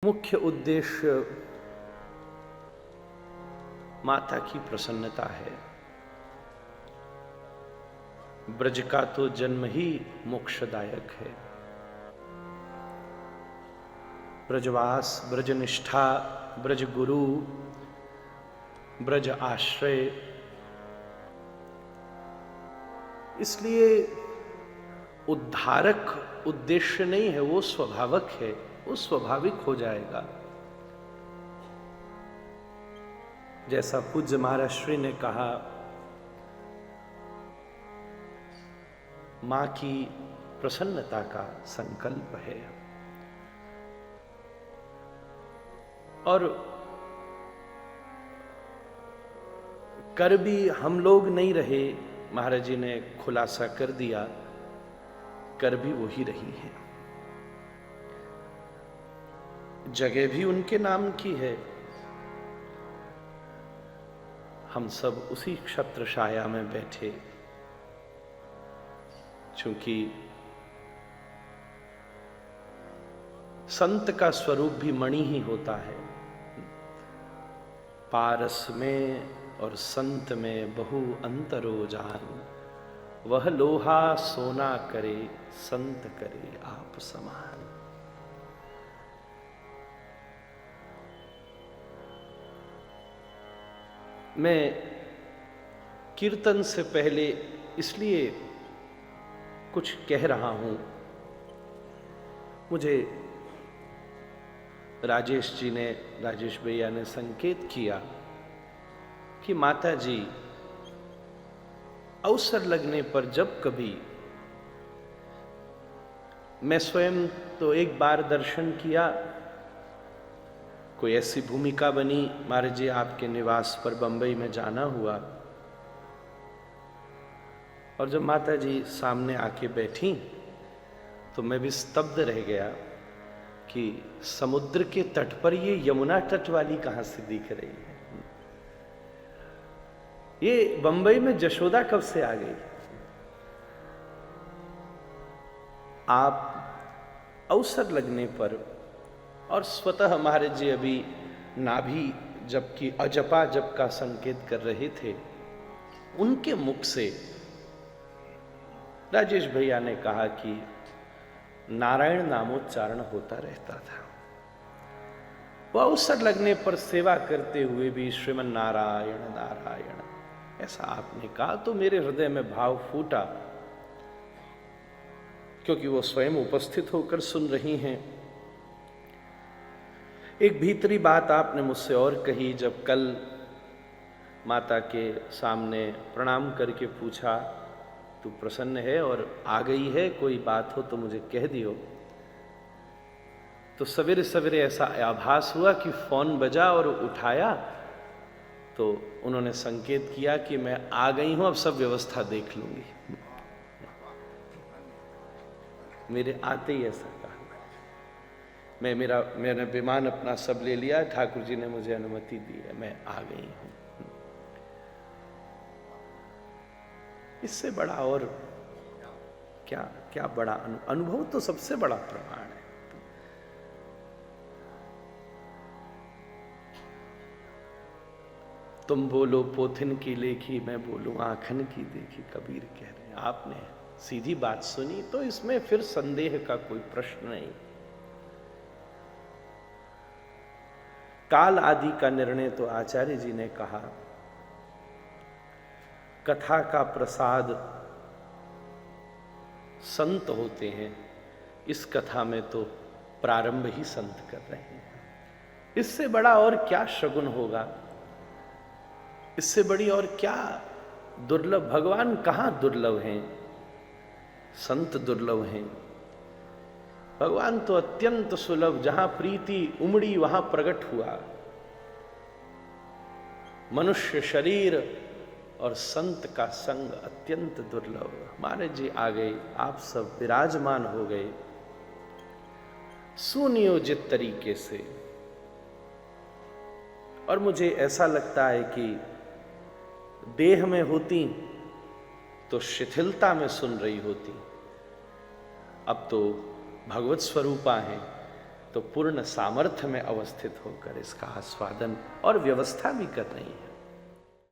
मुख्य उद्देश्य माता की प्रसन्नता है। ब्रज का तो जन्म ही मोक्षदायक है। ब्रजवास, ब्रज निष्ठा, ब्रज गुरु, ब्रज आश्रय, इसलिए उद्धारक उद्देश्य नहीं है, वो स्वाभाविक है, वो स्वाभाविक हो जाएगा। जैसा पूज्य महाराज श्री ने कहा, मां की प्रसन्नता का संकल्प है। और कर भी हम लोग नहीं रहे, महाराज जी ने खुलासा कर दिया, कर भी वही रही है। जगह भी उनके नाम की है। हम सब उसी क्षत्र छाया में बैठे, चूंकि संत का स्वरूप भी मणि ही होता है। पारस में और संत में बहु अंतरो जान, वह लोहा सोना करे, संत करे आप समान। मैं कीर्तन से पहले इसलिए कुछ कह रहा हूं, मुझे राजेश जी ने, राजेश भैया ने संकेत किया कि माता जी अवसर लगने पर जब कभी, मैं स्वयं तो एक बार दर्शन किया, कोई ऐसी भूमिका बनी, महाराज जी आपके निवास पर बंबई में जाना हुआ, और जब माता जी सामने आके बैठी तो मैं भी स्तब्ध रह गया कि समुद्र के तट पर ये यमुना तट वाली कहां से दिख रही है। ये बंबई में जशोदा कब से आ गई। आप अवसर लगने पर, और स्वतः महाराज जी अभी नाभि जप की अजपा जप का संकेत कर रहे थे, उनके मुख से राजेश भैया ने कहा कि नारायण नामोच्चारण होता रहता था। वो अवसर लगने पर सेवा करते हुए भी श्रीमन नारायण नारायण ऐसा आपने कहा, तो मेरे हृदय में भाव फूटा, क्योंकि वो स्वयं उपस्थित होकर सुन रही हैं। एक भीतरी बात आपने मुझसे और कही, जब कल माता के सामने प्रणाम करके पूछा, तू प्रसन्न है और आ गई है, कोई बात हो तो मुझे कह दियो। तो सवेरे सवेरे ऐसा आभास हुआ कि फोन बजा, और उठाया तो उन्होंने संकेत किया कि मैं आ गई हूं, अब सब व्यवस्था देख लूंगी। मेरे आते ही ऐसा कहा। मैंने विमान अपना सब ले लिया, ठाकुर जी ने मुझे अनुमति दी है, मैं आ गई हूं। इससे बड़ा और क्या क्या बड़ा अनुभव तो सबसे बड़ा प्रमाण है। तुम बोलो पोथिन की लेखी, मैं बोलूं आंखन की देखी, कबीर कह रहे हैं। आपने सीधी बात सुनी तो इसमें फिर संदेह का कोई प्रश्न नहीं। काल आदि का निर्णय तो आचार्य जी ने कहा, कथा का प्रसाद संत होते हैं, इस कथा में तो प्रारंभ ही संत कर रहे हैं। इससे बड़ा और क्या शगुन होगा, इससे बड़ी और क्या दुर्लभ। भगवान कहां दुर्लभ हैं, संत दुर्लभ हैं। भगवान तो अत्यंत सुलभ, जहां प्रीति उमड़ी वहां प्रकट हुआ। मनुष्य शरीर और संत का संग अत्यंत दुर्लभ। महाराज जी आ गए, आप सब विराजमान हो गए सुनियोजित तरीके से। और मुझे ऐसा लगता है कि देह में होती तो शिथिलता में सुन रही होती, अब तो भगवत स्वरूपा है, तो पूर्ण सामर्थ्य में अवस्थित होकर इसका आस्वादन और व्यवस्था भी कर रही है।